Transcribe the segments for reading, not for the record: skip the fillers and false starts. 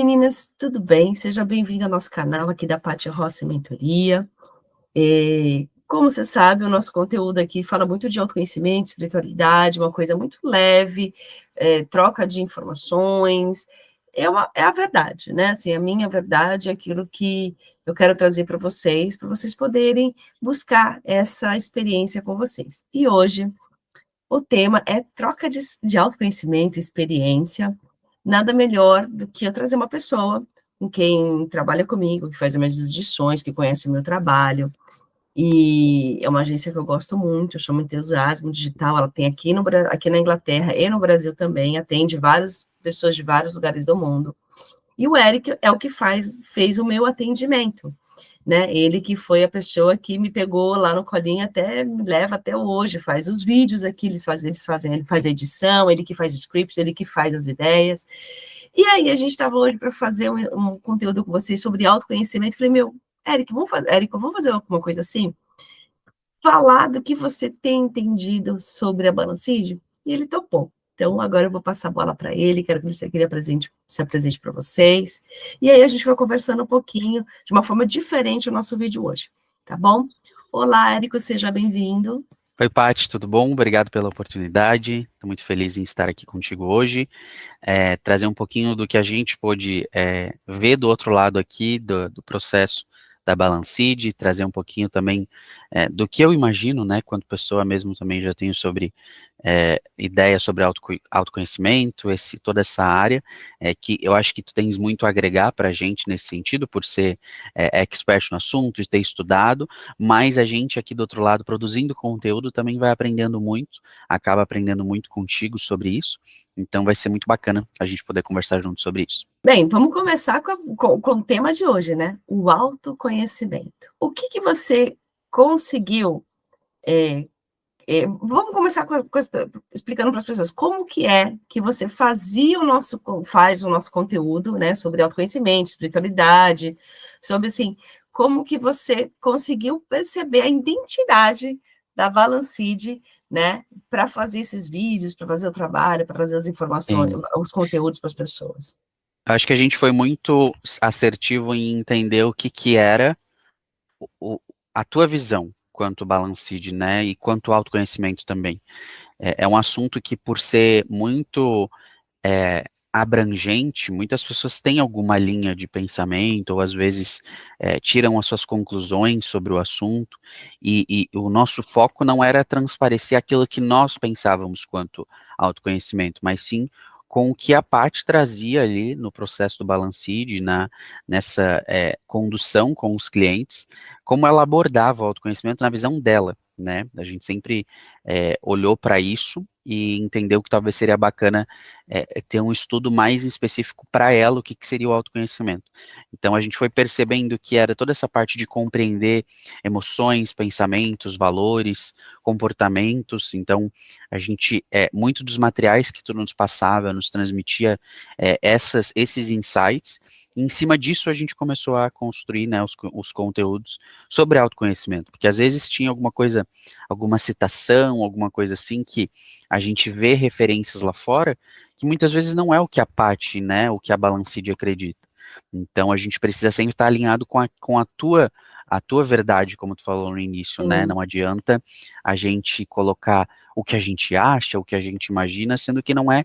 meninas, tudo bem? Seja bem-vinda ao nosso canal aqui da Paty Rossi Mentoria. Como você sabe, o nosso conteúdo aqui fala muito de autoconhecimento, espiritualidade, uma coisa muito leve, troca de informações, é a verdade, né? Assim, a minha verdade é aquilo que eu quero trazer para vocês poderem buscar essa experiência com vocês. E hoje o tema é troca de autoconhecimento, experiência. Nada melhor do que eu trazer uma pessoa com quem trabalha comigo, que faz as minhas edições, que conhece o meu trabalho. E é uma agência que eu gosto muito, chama Entusiasmo Digital. Ela tem aqui na Inglaterra e no Brasil também, atende várias pessoas de vários lugares do mundo. E o Eric é o que fez o meu atendimento, né? Ele que foi a pessoa que me pegou lá no colinho, até me leva até hoje, faz os vídeos aqui, ele faz a edição, ele que faz os scripts, ele que faz as ideias. E aí a gente estava hoje para fazer um conteúdo com vocês sobre autoconhecimento. Falei, Eric, vamos fazer alguma coisa assim? Falar do que você tem entendido sobre a Balancid? E ele topou. Então, agora eu vou passar a bola para ele, quero que ele se apresente para vocês. E aí a gente vai conversando um pouquinho, de uma forma diferente, o nosso vídeo hoje, tá bom? Olá, Érico, seja bem-vindo. Oi, Paty, tudo bom? Obrigado pela oportunidade. Estou muito feliz em estar aqui contigo hoje. Trazer um pouquinho do que a gente pôde ver do outro lado aqui do processo da Balancid, trazer um pouquinho também do que eu imagino, né, quanto pessoa mesmo também já tenho sobre ideia sobre autoconhecimento, toda essa área, que eu acho que tu tens muito a agregar para a gente nesse sentido, por ser expert no assunto e ter estudado, mas a gente aqui do outro lado, produzindo conteúdo, também vai aprendendo muito, acaba aprendendo muito contigo sobre isso, então vai ser muito bacana a gente poder conversar junto sobre isso. Bem, vamos começar com o tema de hoje, né? O autoconhecimento. O que você conseguiu... vamos começar explicando para as pessoas como que é que você faz o nosso conteúdo, né, sobre autoconhecimento, espiritualidade, sobre, assim, como que você conseguiu perceber a identidade da Balancid, né, para fazer esses vídeos, para fazer o trabalho, para trazer as informações, os conteúdos para as pessoas. Acho que a gente foi muito assertivo em entender o que era a tua visão quanto Balancid, né, e quanto autoconhecimento também. É um assunto que, por ser muito abrangente, muitas pessoas têm alguma linha de pensamento, ou às vezes tiram as suas conclusões sobre o assunto, e o nosso foco não era transparecer aquilo que nós pensávamos quanto autoconhecimento, mas sim com o que a Paty trazia ali no processo do Balancid, nessa condução com os clientes, como ela abordava o autoconhecimento na visão dela, né? A gente sempre olhou para isso e entendeu que talvez seria bacana ter um estudo mais específico para ela, o que seria o autoconhecimento. Então a gente foi percebendo que era toda essa parte de compreender emoções, pensamentos, valores, comportamentos. Então a gente, muito dos materiais que tu nos passava, nos transmitia esses insights. E em cima disso a gente começou a construir, né, os conteúdos sobre autoconhecimento, porque às vezes tinha alguma coisa, alguma citação, alguma coisa assim que a gente vê referências lá fora, que muitas vezes não é o que a Paty, né, o que a Balancid acredita. Então a gente precisa sempre estar alinhado com a tua verdade, como tu falou no início, né? Não adianta a gente colocar o que a gente acha, o que a gente imagina, sendo que não é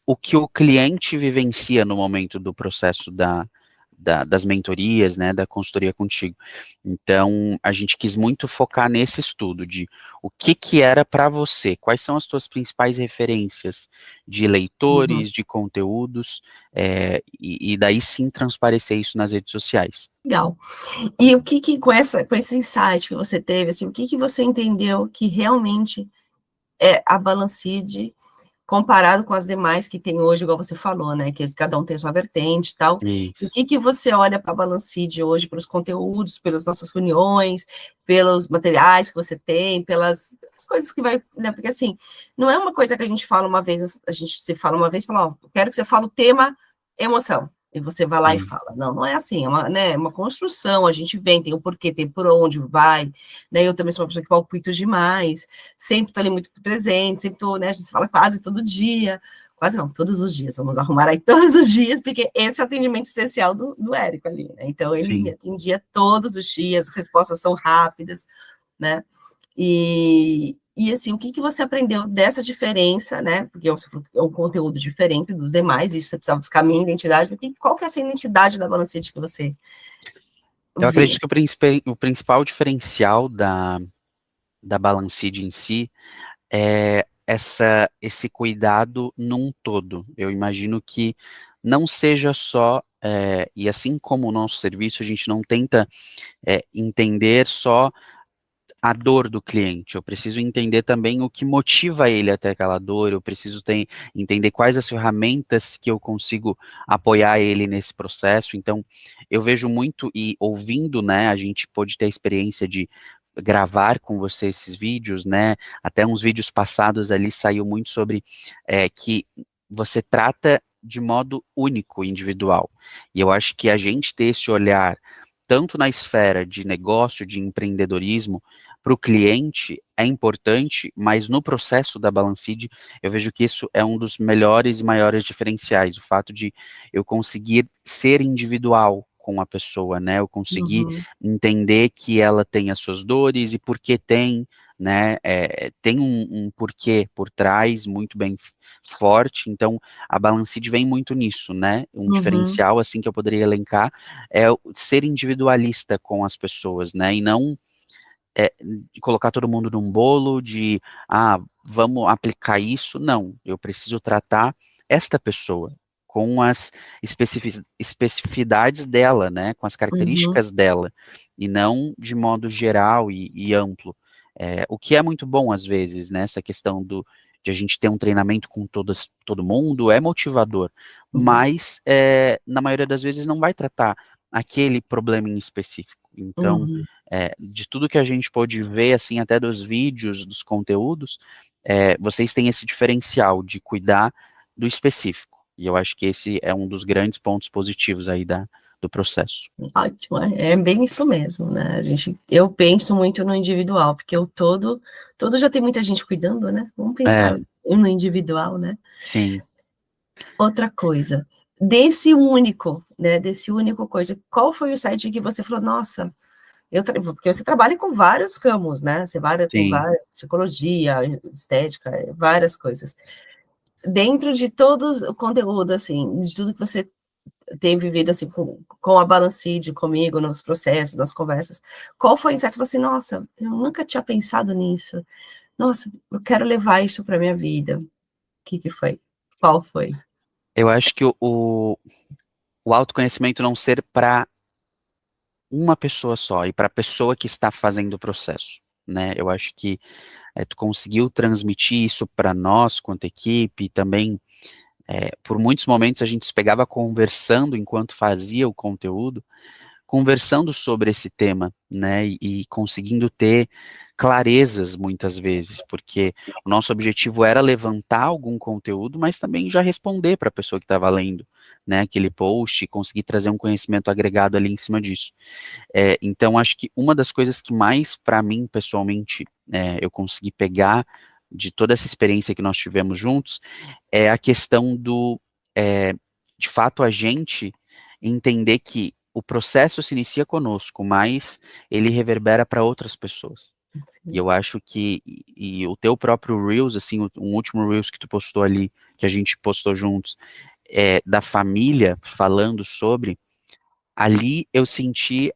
o que o cliente vivencia no momento do processo das mentorias, né, da consultoria contigo. Então, a gente quis muito focar nesse estudo de o que era para você, quais são as tuas principais referências de leitores, de conteúdos, e daí sim transparecer isso nas redes sociais. Legal. E o que com esse insight que você teve, assim, o que você entendeu que realmente é a Balancid comparado com as demais que tem hoje, igual você falou, né, que cada um tem sua vertente e tal. E o Isso. que você olha para a Balancid hoje, pelos conteúdos, pelas nossas reuniões, pelos materiais que você tem, pelas coisas que vai, né, porque assim, não é uma coisa que a gente fala uma vez, a gente se fala uma vez e fala, ó, quero que você fale o tema emoção. E você vai lá e sim, fala, não, não é assim, é uma, né, é uma construção, a gente vem, tem o porquê, tem por onde vai, né, eu também sou uma pessoa que palpito demais, sempre estou ali muito presente, sempre estou, né, a gente fala quase todo dia, quase não, todos os dias, vamos arrumar aí todos os dias, porque esse é o atendimento especial do Érico ali, né, então ele me sim. atendia todos os dias, as respostas são rápidas, né, e assim, o que que você aprendeu dessa diferença, né? Porque você falou que é um conteúdo diferente dos demais, isso você precisava buscar a minha identidade. Qual que é essa identidade da Balancete que você Eu acredito vê? que o principal diferencial da Balancid em si é esse cuidado num todo. Eu imagino que não seja só, e assim como o nosso serviço, a gente não tenta entender só a dor do cliente, eu preciso entender também o que motiva ele até aquela dor, eu preciso entender quais as ferramentas que eu consigo apoiar ele nesse processo. Então, eu vejo muito e ouvindo, né, a gente pôde ter a experiência de gravar com você esses vídeos, né, até uns vídeos passados ali saiu muito sobre que você trata de modo único, individual, e eu acho que a gente ter esse olhar tanto na esfera de negócio, de empreendedorismo, para o cliente é importante, mas no processo da Balancid, eu vejo que isso é um dos melhores e maiores diferenciais, o fato de eu conseguir ser individual com a pessoa, né? Eu conseguir Uhum, entender que ela tem as suas dores e por que tem, né? Tem um porquê por trás muito bem forte, então a Balancid vem muito nisso, né? Um uhum, diferencial, assim, que eu poderia elencar é ser individualista com as pessoas, né? E não de colocar todo mundo num bolo de, vamos aplicar isso. Não, eu preciso tratar esta pessoa com as especificidades dela, né, com as uhum, características dela, e não de modo geral e amplo. O que é muito bom às vezes, né, essa questão de a gente ter um treinamento com todo mundo é motivador, uhum, mas na maioria das vezes não vai tratar aquele problema em específico. Então, uhum. de tudo que a gente pôde ver, assim, até dos vídeos, dos conteúdos, vocês têm esse diferencial de cuidar do específico. E eu acho que esse é um dos grandes pontos positivos aí do processo. Ótimo, é bem isso mesmo, né? Eu penso muito no individual, porque todo já tem muita gente cuidando, né? Vamos É, pensar no individual, né? sim, Outra coisa, desse único coisa, qual foi o site que você falou, nossa, porque você trabalha com vários ramos, né? Tem sim. várias, psicologia, estética, várias coisas. Dentro de todos o conteúdo, assim, de tudo que você tem vivido, assim, com a Balancid, comigo, nos processos, nas conversas, qual foi o insight? Você falou assim, nossa, eu nunca tinha pensado nisso. Nossa, eu quero levar isso para minha vida. O que foi? Qual foi? Eu acho que o autoconhecimento não ser para uma pessoa só e para a pessoa que está fazendo o processo, né? Eu acho que tu conseguiu transmitir isso para nós, quanto equipe, e também por muitos momentos a gente se pegava conversando enquanto fazia o conteúdo, conversando sobre esse tema, né, e conseguindo ter clarezas muitas vezes, porque o nosso objetivo era levantar algum conteúdo, mas também já responder para a pessoa que estava lendo, né, aquele post e conseguir trazer um conhecimento agregado ali em cima disso. Então, acho que uma das coisas que mais, para mim, pessoalmente, eu consegui pegar de toda essa experiência que nós tivemos juntos, é a questão de fato, a gente entender que o processo se inicia conosco, mas ele reverbera para outras pessoas. E eu acho que, e o teu próprio Reels, assim, um último Reels que tu postou ali, que a gente postou juntos, da família, falando sobre, ali eu senti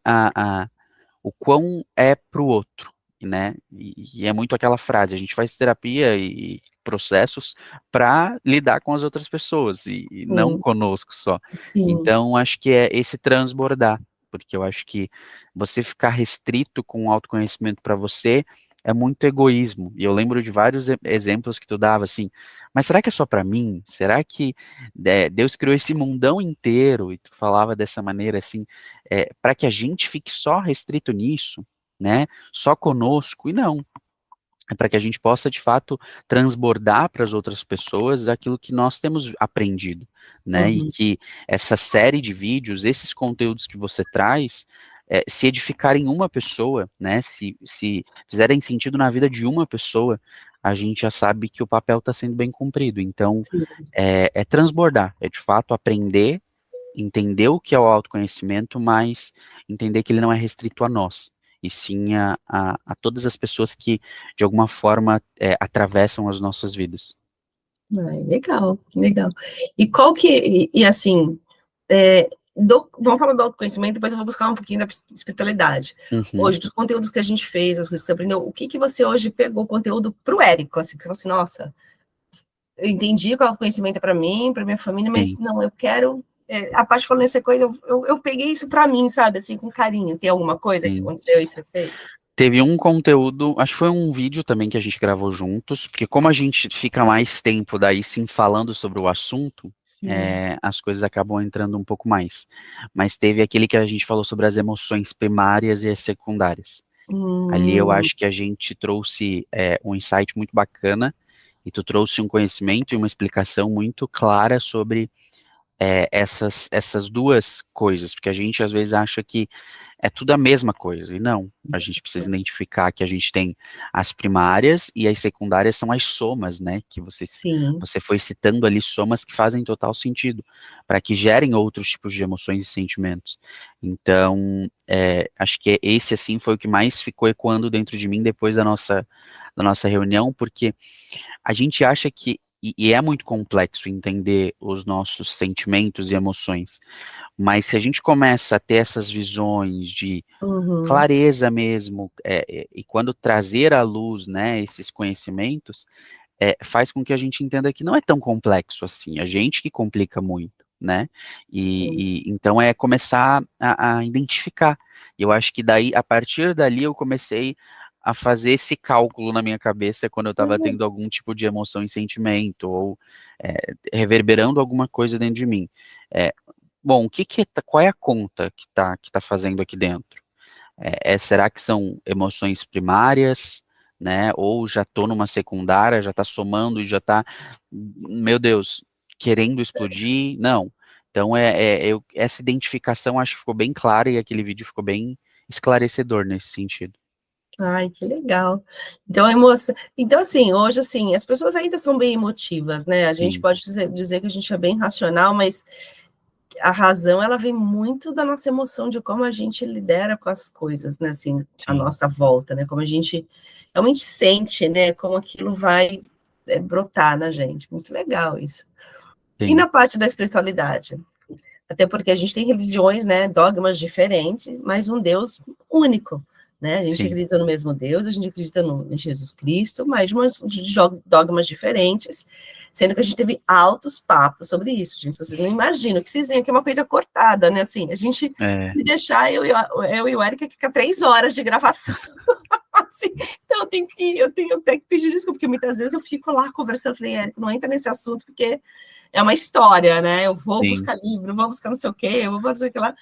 o quão é pro outro, né? E é muito aquela frase, a gente faz terapia e processos para lidar com as outras pessoas e não Sim, conosco só. sim. Então, acho que é esse transbordar, porque eu acho que você ficar restrito com o autoconhecimento para você é muito egoísmo. E eu lembro de vários exemplos que tu dava assim, mas será que é só para mim? Será que Deus criou esse mundão inteiro? E tu falava dessa maneira assim, para que a gente fique só restrito nisso, né? Só conosco, e não. para que a gente possa, de fato, transbordar para as outras pessoas aquilo que nós temos aprendido, né? E Uhum. que essa série de vídeos, esses conteúdos que você traz, se edificarem uma pessoa, né? Se fizerem sentido na vida de uma pessoa, a gente já sabe que o papel está sendo bem cumprido. Então, Sim. é transbordar, é de fato aprender, entender o que é o autoconhecimento, mas entender que ele não é restrito a nós, e sim a todas as pessoas que, de alguma forma, atravessam as nossas vidas. Ai, legal, legal. E qual que e assim, vamos falar do autoconhecimento, depois eu vou buscar um pouquinho da espiritualidade. Uhum, Hoje, dos conteúdos que a gente fez, as coisas que você aprendeu, o que que você hoje pegou conteúdo para o Érico, assim, que você falou assim: "Nossa, eu entendi que o autoconhecimento é para mim, para minha família, mas sim, não, eu quero", a parte falando essa coisa, eu peguei isso para mim, sabe, assim, com carinho. Tem alguma coisa que sim. aconteceu e você fez? Teve um conteúdo, acho que foi um vídeo também que a gente gravou juntos, porque como a gente fica mais tempo daí sim falando sobre o assunto, Sim. as coisas acabam entrando um pouco mais. Mas teve aquele que a gente falou sobre as emoções primárias e as secundárias. Ali eu Hum, acho que a gente trouxe um insight muito bacana, e tu trouxe um conhecimento e uma explicação muito clara sobre essas duas coisas, porque a gente às vezes acha que é tudo a mesma coisa, e não. A gente precisa identificar que a gente tem as primárias e as secundárias são as somas, né? Que sim. você foi citando ali somas que fazem total sentido, para que gerem outros tipos de emoções e sentimentos. Então, acho que esse, assim, foi o que mais ficou ecoando dentro de mim depois da nossa reunião, porque a gente acha que, e é muito complexo entender os nossos sentimentos e emoções, mas se a gente começa a ter essas visões de Uhum. clareza mesmo, e quando trazer à luz, né, esses conhecimentos, faz com que a gente entenda que não é tão complexo assim, a gente que complica muito, né? Sim. E então é começar a identificar. E eu acho que daí, a partir dali, eu comecei a fazer esse cálculo na minha cabeça quando eu estava Uhum. tendo algum tipo de emoção e sentimento, ou reverberando alguma coisa dentro de mim. É, bom, qual é a conta que tá fazendo aqui dentro? Será que são emoções primárias, né? Ou já tô numa secundária, já tá somando e já tá, meu Deus, querendo explodir? Não. Então, essa identificação acho que ficou bem clara e aquele vídeo ficou bem esclarecedor nesse sentido. Ai, que legal. Então, a emoção. Então, assim, hoje, assim, as pessoas ainda são bem emotivas, né? A gente Sim, pode dizer que a gente é bem racional, mas a razão, ela vem muito da nossa emoção, de como a gente lidera com as coisas, né? Assim, à sim, nossa volta, né? Como a gente realmente sente, né? Como aquilo vai brotar na gente. Muito legal isso. E sim, na parte da espiritualidade? Até porque a gente tem religiões, né, dogmas diferentes, mas um Deus único, né? A gente sim, acredita no mesmo Deus, a gente acredita em Jesus Cristo, mas de dogmas diferentes, sendo que a gente teve altos papos sobre isso, gente. Vocês não imaginam que vocês veem aqui uma coisa cortada, né? Assim, a gente, é, se deixar, eu e o Eric, fica 3 horas de gravação. Assim, então eu tenho que pedir desculpa, porque muitas vezes eu fico lá conversando, falei, Eric, não entra nesse assunto, porque é uma história, né? Eu vou sim, buscar livro, vou buscar não sei o quê, eu vou fazer não sei o que lá,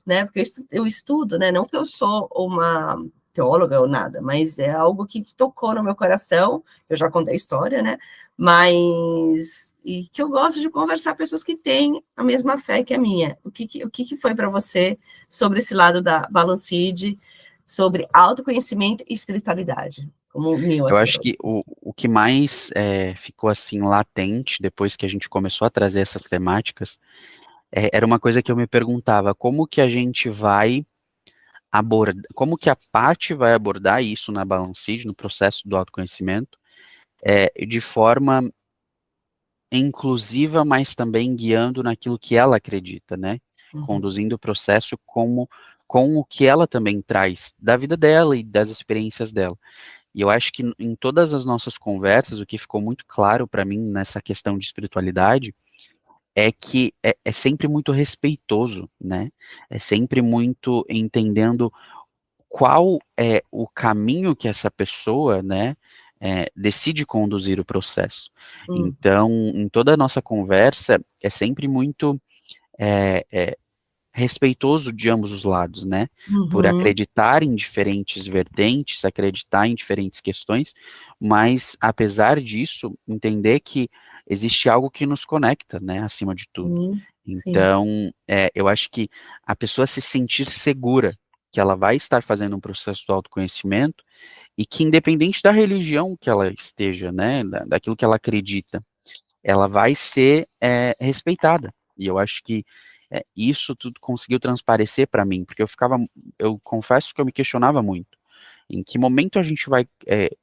né? Porque eu estudo, né? Não que eu sou uma teóloga ou nada, mas é algo que tocou no meu coração. Eu já contei a história, né? Mas e que eu gosto de conversar com pessoas que têm a mesma fé que a minha. O que foi para você sobre esse lado da Balanced, sobre autoconhecimento e espiritualidade, como uniu eu as acho coisas? que o que mais ficou assim latente depois que a gente começou a trazer essas temáticas era uma coisa que eu me perguntava, como que a gente vai como que a Paty vai abordar isso na Balanced, no processo do autoconhecimento, de forma inclusiva, mas também guiando naquilo que ela acredita, né? Uhum, Conduzindo o processo com o que ela também traz da vida dela e das experiências dela. E eu acho que em todas as nossas conversas, o que ficou muito claro para mim nessa questão de espiritualidade é que é sempre muito respeitoso, né? É sempre muito entendendo qual é o caminho que essa pessoa, né, decide conduzir o processo. uhum, Então, em toda a nossa conversa, é sempre muito é, é, respeitoso de ambos os lados, né? Por Uhum. acreditar em diferentes vertentes, acreditar em diferentes questões, mas apesar disso, entender que existe algo que nos conecta, né, acima de tudo. Sim, sim. Então, eu acho que a pessoa se sentir segura que ela vai estar fazendo um processo de autoconhecimento e que independente da religião que ela esteja, né, daquilo que ela acredita, ela vai ser respeitada. E eu acho que isso tudo conseguiu transparecer para mim, porque eu confesso que eu me questionava muito. Em que momento a gente vai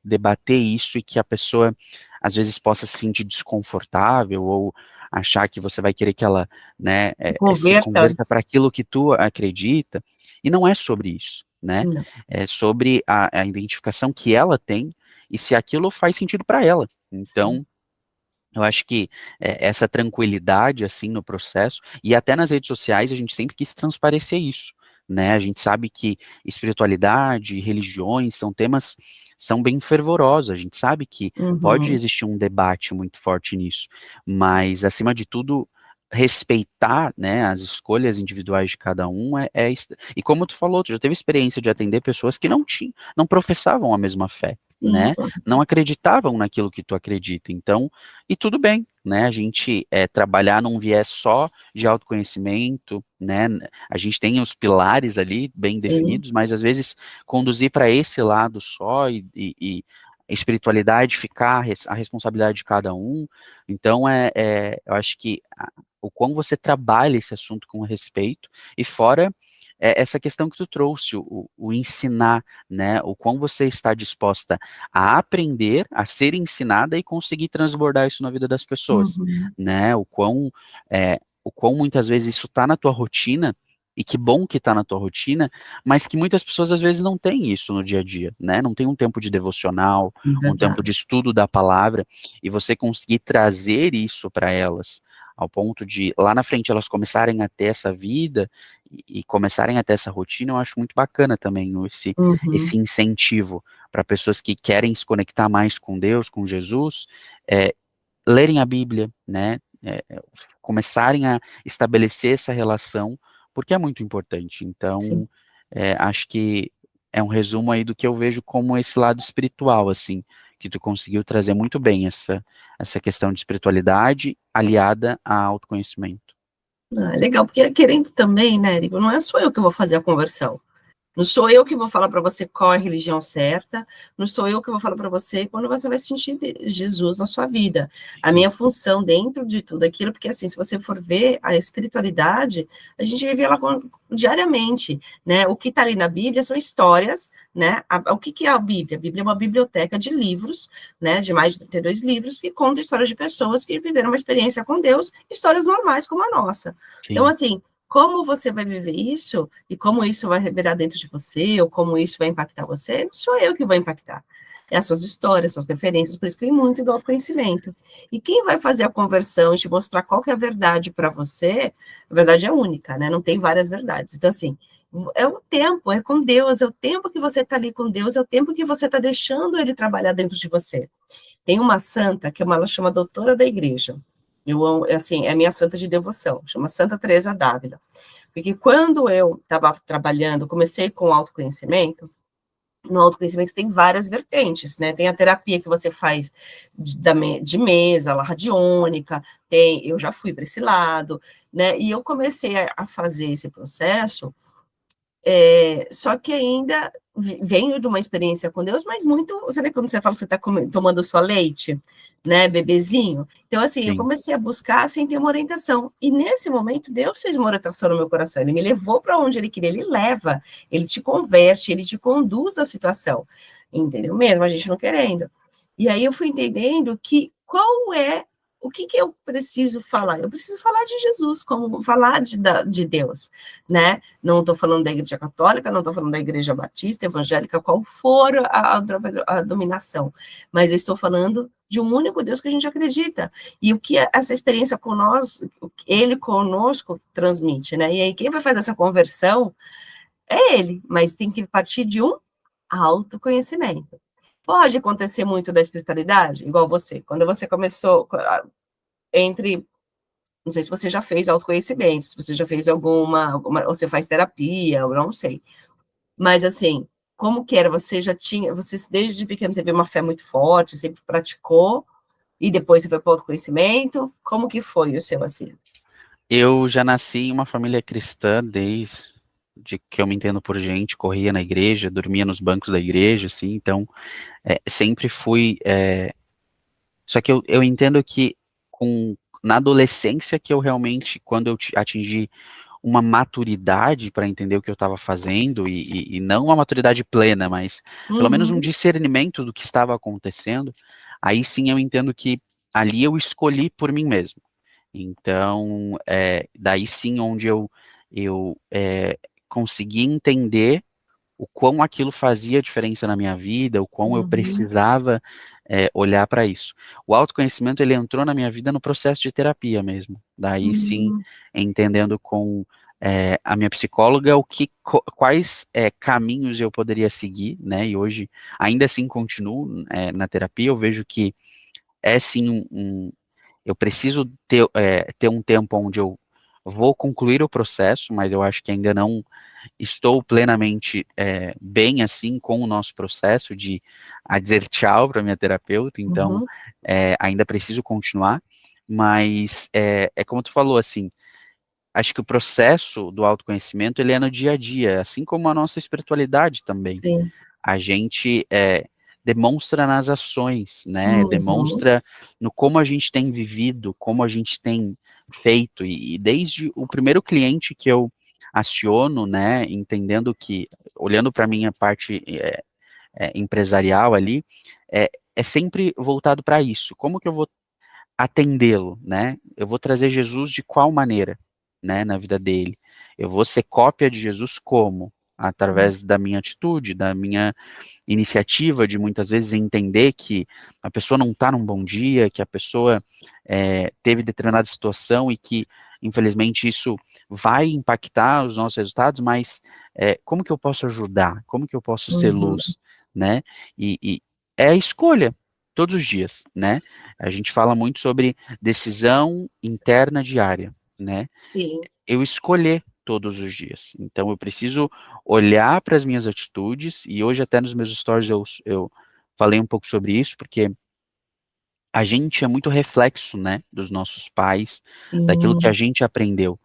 debater isso e que a pessoa às vezes possa se sentir desconfortável ou achar que você vai querer que ela, né, se Converta. converta para aquilo que tu acredita, e não é sobre isso, né? Não. É sobre a identificação que ela tem e se aquilo faz sentido para ela. Sim. Então, eu acho que essa tranquilidade, assim, no processo, e até nas redes sociais a gente sempre quis transparecer isso, né? A gente sabe que espiritualidade, religiões são temas, são bem fervorosos, a gente sabe que pode Uhum. existir um debate muito forte nisso, mas, acima de tudo, respeitar, né, as escolhas individuais de cada um e como tu falou, tu já teve experiência de atender pessoas que não professavam a mesma fé, Sim, né? claro. Não acreditavam naquilo que tu acredita, então e tudo bem, né? A gente trabalhar num viés só de autoconhecimento, né? A gente tem os pilares ali bem Sim. definidos, mas às vezes conduzir para esse lado só e a espiritualidade ficar a responsabilidade de cada um. Então, eu acho que o quão você trabalha esse assunto com respeito e fora essa questão que tu trouxe, o ensinar, né? O quão você está disposta a aprender, a ser ensinada e conseguir transbordar isso na vida das pessoas, Uhum. né? O quão muitas vezes isso está na tua rotina, e que bom que está na tua rotina, mas que muitas pessoas às vezes não têm isso no dia a dia, né? Não tem um tempo de devocional, um tempo Verdade. de estudo da palavra, e você conseguir trazer isso para elas, ao ponto de lá na frente elas começarem a ter essa vida e começarem a ter essa rotina, eu acho muito bacana também esse Uhum. incentivo para pessoas que querem se conectar mais com Deus, com Jesus, é, lerem a Bíblia, né? Começarem a estabelecer essa relação, porque é muito importante. Sim. Então, acho que é um resumo aí do que eu vejo como esse lado espiritual, assim, que tu conseguiu trazer muito bem essa questão de espiritualidade aliada a autoconhecimento. Ah, legal, porque querendo também, né, Érico, não é só eu que vou fazer a conversão. Não sou eu que vou falar para você qual é a religião certa, não sou eu que vou falar para você quando você vai sentir Jesus na sua vida. A Sim, minha função dentro de tudo aquilo, porque assim, se você for ver a espiritualidade, a gente vive ela diariamente, né? O que está ali na Bíblia são histórias, né? O que é a Bíblia? A Bíblia é uma biblioteca de livros, né? De mais de 32 livros que conta histórias de pessoas que viveram uma experiência com Deus, histórias normais como a nossa. Então, sim, assim, como você vai viver isso e como isso vai revelar dentro de você ou como isso vai impactar você, não sou eu que vou impactar. É as suas histórias, suas referências, por isso que tem muito do autoconhecimento. E quem vai fazer a conversão e te mostrar qual que é a verdade para você, a verdade é única, né? Não tem várias verdades. Então, assim, é o tempo, é com Deus, é o tempo que você está ali com Deus, é o tempo que você está deixando Ele trabalhar dentro de você. Tem uma santa, que ela chama doutora da igreja. Assim, é a minha santa de devoção, chama Santa Teresa d'Ávila. Porque quando eu estava trabalhando, comecei com autoconhecimento, no autoconhecimento tem várias vertentes, né? Tem a terapia que você faz de mesa, la radiônica, eu já fui para esse lado, né? E eu comecei a fazer esse processo só que ainda venho de uma experiência com Deus, mas muito, sabe quando você fala que você está tomando só leite, né, bebezinho? Então, assim, eu sim, comecei a buscar sem ter uma orientação, e nesse momento Deus fez uma orientação no meu coração, Ele me levou para onde Ele queria, Ele leva, Ele te converte, Ele te conduz à situação, entendeu? Mesmo a gente não querendo. E aí eu fui entendendo que qual é o que eu preciso falar? Eu preciso falar de Jesus, como falar de Deus, né? Não estou falando da Igreja Católica, não estou falando da Igreja Batista, Evangélica, qual for a dominação, mas eu estou falando de um único Deus que a gente acredita. E o que essa experiência com nós, Ele conosco transmite, né? E aí quem vai fazer essa conversão é Ele, mas tem que partir de um autoconhecimento. Pode acontecer muito da espiritualidade, igual você. Quando você começou, entre Não sei se você já fez autoconhecimento, se você já fez ou você faz terapia, eu não sei. Mas, assim, como que era? Você desde pequeno teve uma fé muito forte, sempre praticou, e depois você foi para o autoconhecimento? Como que foi o seu, assim? Eu já nasci em uma família cristã desde que eu me entendo por gente, corria na igreja, dormia nos bancos da igreja, assim, então sempre fui. Só que eu entendo que na adolescência que eu realmente, quando eu atingi uma maturidade para entender o que eu estava fazendo, e não uma maturidade plena, mas pelo menos um Uhum, discernimento do que estava acontecendo, aí sim eu entendo que ali eu escolhi por mim mesmo. Então, daí sim onde eu consegui entender o quão aquilo fazia diferença na minha vida, o quão eu uhum, precisava olhar para isso. O autoconhecimento, ele entrou na minha vida no processo de terapia mesmo. Daí sim, uhum, entendendo com a minha psicóloga quais caminhos eu poderia seguir, né? E hoje ainda assim continuo na terapia. Eu vejo que é sim eu preciso ter um tempo onde eu vou concluir o processo, mas eu acho que ainda não estou plenamente bem assim com o nosso processo de a dizer tchau para minha terapeuta, então uhum. ainda preciso continuar, mas é como tu falou, assim, acho que o processo do autoconhecimento ele é no dia a dia, assim como a nossa espiritualidade também. Sim. A gente demonstra nas ações, né? Uhum, Demonstra no como a gente tem vivido, como a gente tem feito. E desde o primeiro cliente que eu aciono, né? Entendendo que, olhando para a minha parte empresarial ali, é sempre voltado para isso. Como que eu vou atendê-lo, né? Eu vou trazer Jesus de qual maneira, né, na vida dele? Eu vou ser cópia de Jesus como? Através da minha atitude, da minha iniciativa de muitas vezes entender que a pessoa não está num bom dia, que a pessoa teve determinada situação e que, infelizmente, isso vai impactar os nossos resultados, mas como que eu posso ajudar? Como que eu posso ser uhum. luz, né? E é a escolha, todos os dias, né? A gente fala muito sobre decisão interna diária, né? Sim. Eu escolher todos os dias. Então eu preciso olhar para as minhas atitudes, e hoje até nos meus stories eu falei um pouco sobre isso, porque a gente é muito reflexo, né, dos nossos pais, daquilo que a Sim. gente aprendeu.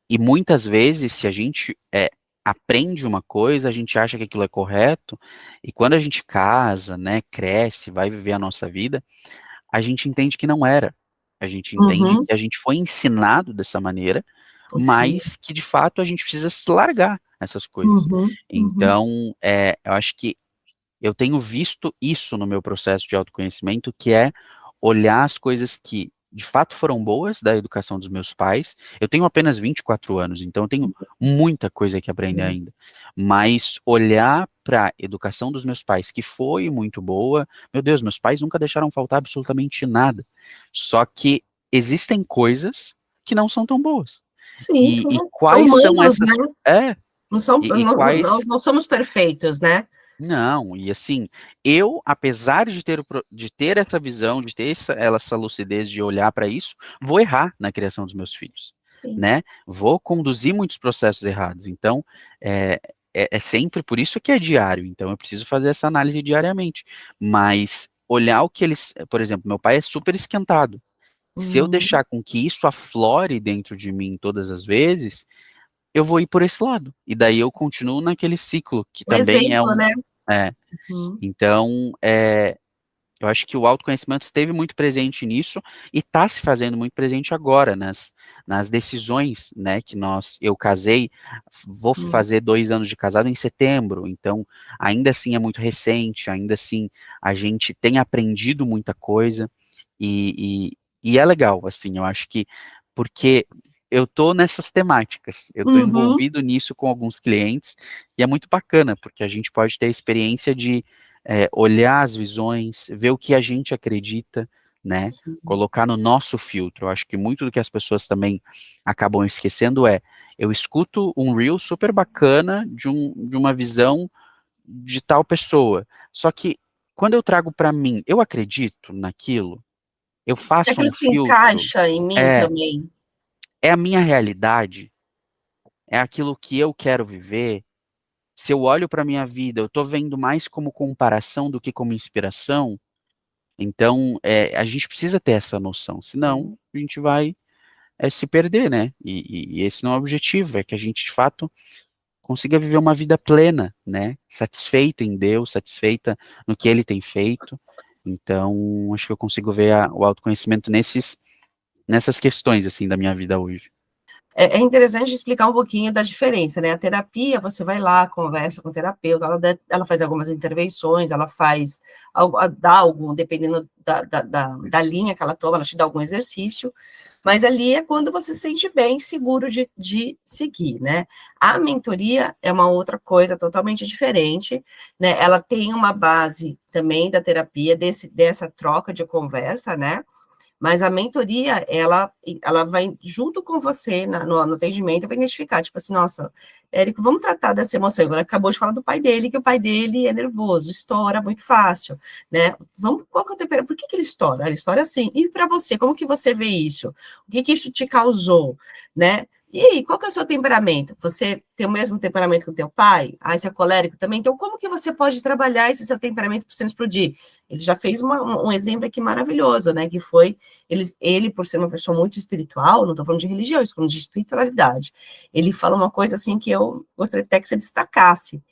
E muitas vezes, se a gente aprende uma coisa, a gente acha que aquilo é correto, e quando a gente casa, né, cresce, vai viver a nossa vida, a gente entende que não era. A gente entende Uhum. que a gente foi ensinado dessa maneira, Sim. mas que de fato a gente precisa se largar essas coisas. Uhum, uhum, Então, eu acho que eu tenho visto isso no meu processo de autoconhecimento, que é olhar as coisas que de fato foram boas da educação dos meus pais. Eu tenho apenas 24 anos, então eu tenho muita coisa que aprender sim. ainda. Mas olhar para a educação dos meus pais, que foi muito boa, meu Deus, meus pais nunca deixaram faltar absolutamente nada. Só que existem coisas que não são tão boas. Sim, E claro. São quais são humanos, né, essas. É, e nós quais. não somos perfeitos, né. Não, e assim, eu, apesar de de ter essa visão, de ter essa lucidez de olhar para isso, vou errar na criação dos meus filhos, Sim. né? Vou conduzir muitos processos errados. Então, é, é sempre por isso que é diário. Então, eu preciso fazer essa análise diariamente. Mas olhar o que eles, por exemplo, meu pai é super esquentado. Se eu Uhum. deixar com que isso aflore dentro de mim todas as vezes, eu vou ir por esse lado. E daí eu continuo naquele ciclo, que Um também é exemplo, um. né. É, Uhum, então, eu acho que o autoconhecimento esteve muito presente nisso e está se fazendo muito presente agora nas decisões, né, que eu casei, vou hum. fazer 2 anos de casado em setembro, então ainda assim é muito recente, ainda assim a gente tem aprendido muita coisa e é legal, assim, eu acho que porque eu tô nessas temáticas, eu tô Uhum. envolvido nisso com alguns clientes e é muito bacana, porque a gente pode ter a experiência de olhar as visões, ver o que a gente acredita, né? Sim. Colocar no nosso filtro. Eu acho que muito do que as pessoas também acabam esquecendo eu escuto um reel super bacana de uma visão de tal pessoa. Só que quando eu trago para mim, eu acredito naquilo, eu Se faço um aquilo se filtro. encaixa em mim É, também. É a minha realidade? É aquilo que eu quero viver? Se eu olho para minha vida, eu estou vendo mais como comparação do que como inspiração? Então, a gente precisa ter essa noção, senão Uhum. a gente vai se perder, né? E esse não é o objetivo, é que a gente, de fato, consiga viver uma vida plena, né? Satisfeita em Deus, satisfeita no que Ele tem feito. Então, acho que eu consigo ver o autoconhecimento nessas questões, assim, da minha vida hoje. É interessante explicar um pouquinho da diferença, né? A terapia, você vai lá, conversa com o terapeuta, ela faz algumas intervenções, ela faz, dá algum, dependendo da linha que ela toma, ela te dá algum exercício, mas ali é quando você se sente bem, seguro de seguir, né? A mentoria é uma outra coisa totalmente diferente, né? Ela tem uma base também da terapia, dessa troca de conversa, né? Mas a mentoria, ela vai junto com você no atendimento para identificar, tipo assim, nossa, Érico, vamos tratar dessa emoção. Agora acabou de falar do pai dele, que o pai dele é nervoso, estoura muito fácil, né? Vamos, qual que é o temperamento? Por que ele estoura? Ele estoura assim. E para você, como que você vê isso? O que que isso te causou, né? E aí, qual que é o seu temperamento? Você tem o mesmo temperamento que o teu pai? Ah, você é colérico também? Então, como que você pode trabalhar esse seu temperamento para você não explodir? Ele já fez um exemplo aqui maravilhoso, né? Que foi ele, por ser uma pessoa muito espiritual, não estou falando de religião, estou falando de espiritualidade, ele fala uma coisa assim que eu gostaria até que você destacasse.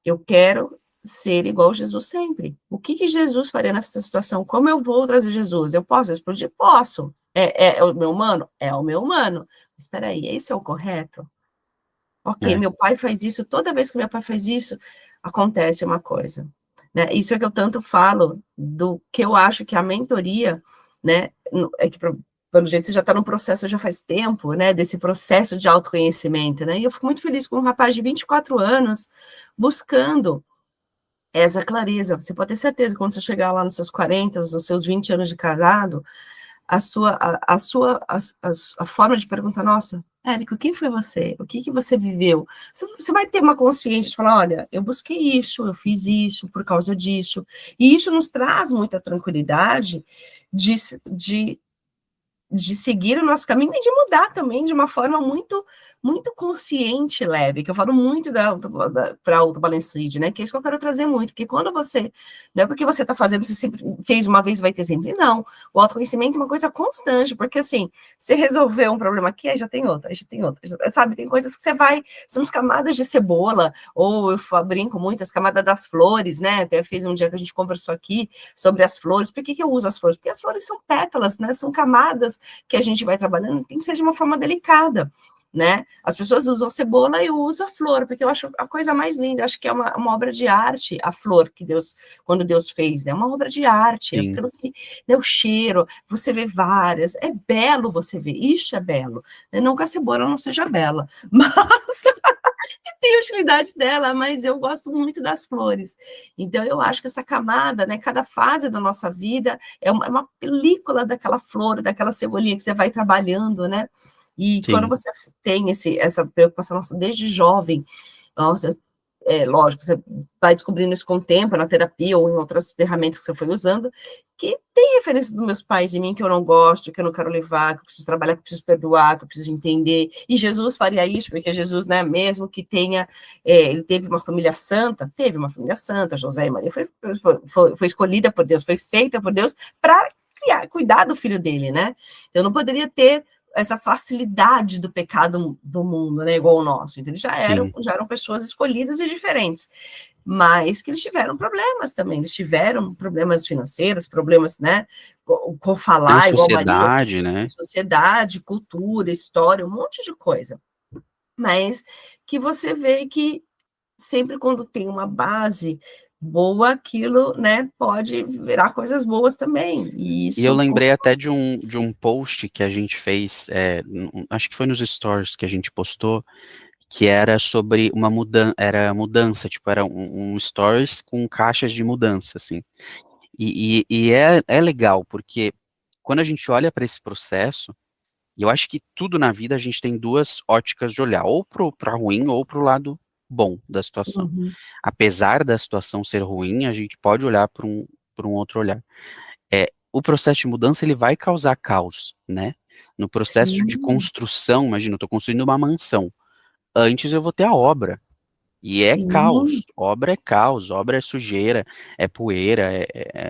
Eu quero ser igual a Jesus sempre. O que que Jesus faria nessa situação? Como eu vou trazer Jesus? Eu posso explodir? Posso. É o meu humano? É o meu humano. Mas espera aí, esse é o correto? Ok, É, meu pai faz isso, toda vez que meu pai faz isso, acontece uma coisa. Né? Isso é que eu tanto falo do que eu acho que a mentoria, né, é que pelo jeito você já está no processo já faz tempo, né, desse processo de autoconhecimento, né, e eu fico muito feliz com um rapaz de 24 anos buscando essa clareza. Você pode ter certeza que quando você chegar lá nos seus 40, nos seus 20 anos de casado, a forma de perguntar, nossa, Érico, quem foi você? O que que você viveu? Você vai ter uma consciência de falar, olha, eu busquei isso, eu fiz isso por causa disso. E isso nos traz muita tranquilidade de, de de seguir o nosso caminho e de mudar também de uma forma muito consciente e leve, que eu falo muito para a autobalancete, né? Que é isso que eu quero trazer muito, porque quando você, não é porque você está fazendo, você sempre fez uma vez, vai ter sempre, não. O autoconhecimento é uma coisa constante, porque assim, você resolveu um problema aqui, aí já tem outra, aí já tem outra, sabe? Tem coisas que você vai, são as camadas de cebola, ou eu brinco muito, as camadas das flores, né? Até fez um dia que a gente conversou aqui sobre as flores. Por que eu uso as flores? Porque as flores são pétalas, né? São camadas que a gente vai trabalhando, tem que ser de uma forma delicada, né? As pessoas usam a cebola e eu uso a flor, porque eu acho a coisa mais linda, eu acho que é uma obra de arte, a flor que Deus, quando Deus fez, né? Uma obra de arte, sim, pelo que, né, o cheiro, você vê várias, é belo você ver, isso é belo, né? Não que a cebola não seja bela, mas tem utilidade dela, mas eu gosto muito das flores. Então, eu acho que essa camada, né, cada fase da nossa vida é uma película daquela flor, daquela cebolinha que você vai trabalhando, né? E quando sim, você tem essa preocupação nossa, desde jovem, nossa, lógico, você vai descobrindo isso com o tempo, na terapia ou em outras ferramentas que você foi usando, que tem referência dos meus pais em mim que eu não gosto, que eu não quero levar, que eu preciso trabalhar, que eu preciso perdoar, que eu preciso entender. E Jesus faria isso, porque Jesus, né, mesmo que tenha, ele teve uma família santa, José e Maria foi escolhida por Deus, foi feita por Deus para cuidar do filho dele, né? Eu não poderia ter essa facilidade do pecado do mundo, né, igual o nosso. Então, eles sim. já eram pessoas escolhidas e diferentes, mas que eles tiveram problemas também, eles tiveram problemas financeiros, problemas, né, com Pela falar igual Maria, sociedade, né? sociedade, cultura, história, um monte de coisa. Mas que você vê que sempre quando tem uma base boa, aquilo, né, pode virar coisas boas também. E E eu isso lembrei até de um post que a gente fez, acho que foi nos stories que a gente postou, que era sobre uma mudança, era mudança, tipo, era um stories com caixas de mudança, assim. E é legal, porque quando a gente olha para esse processo, e eu acho que tudo na vida a gente tem duas óticas de olhar, ou para ruim ou para o lado bom da situação. uhum, Apesar da situação ser ruim, a gente pode olhar para um outro olhar. O processo de mudança ele vai causar caos, né? no processo de Sim, construção, imagina, eu estou construindo uma mansão, antes eu vou ter a obra, e é sim, caos, obra é sujeira, é poeira,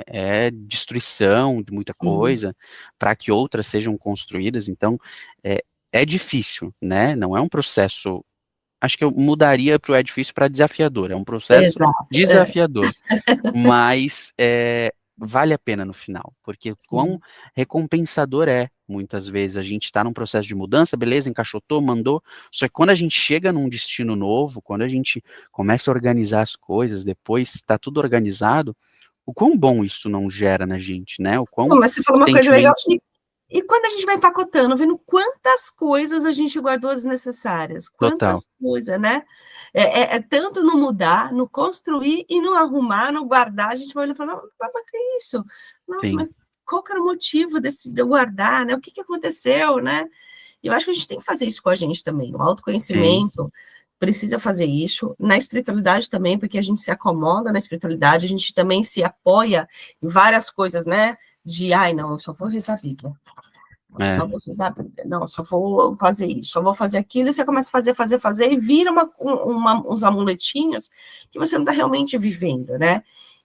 é destruição de muita sim, coisa, para que outras sejam construídas, então é, é difícil, né? Não é um processo. Acho que eu mudaria para o é difícil para desafiador. É um processo exato, desafiador, mas vale a pena no final, porque quão sim. recompensador é, muitas vezes, a gente está num processo de mudança, beleza, encaixotou, mandou, só que quando a gente chega num destino novo, quando a gente começa a organizar as coisas, depois está tudo organizado, o quão bom isso não gera na gente, né? O Não, quão mas você falou uma coisa legal, sentimentos. e quando a gente vai empacotando, vendo quantas coisas a gente guardou desnecessárias, Total, quantas coisas, né? É tanto no mudar, no construir e no arrumar, no guardar, a gente vai olhando e fala, mas que é isso? Nossa, sim, mas qual que era o motivo de eu guardar, né? O que que aconteceu, né? E eu acho que a gente tem que fazer isso com a gente também. O sim, autoconhecimento precisa fazer isso. Na espiritualidade também, porque a gente se acomoda na espiritualidade, a gente também se apoia em várias coisas, né? De, ai, não, eu só vou rezar a Bíblia. é, Só vou rezar a Bíblia. Não, só vou fazer isso, só vou fazer aquilo, e você começa a fazer, e vira uns amuletinhos que você não está realmente vivendo, né?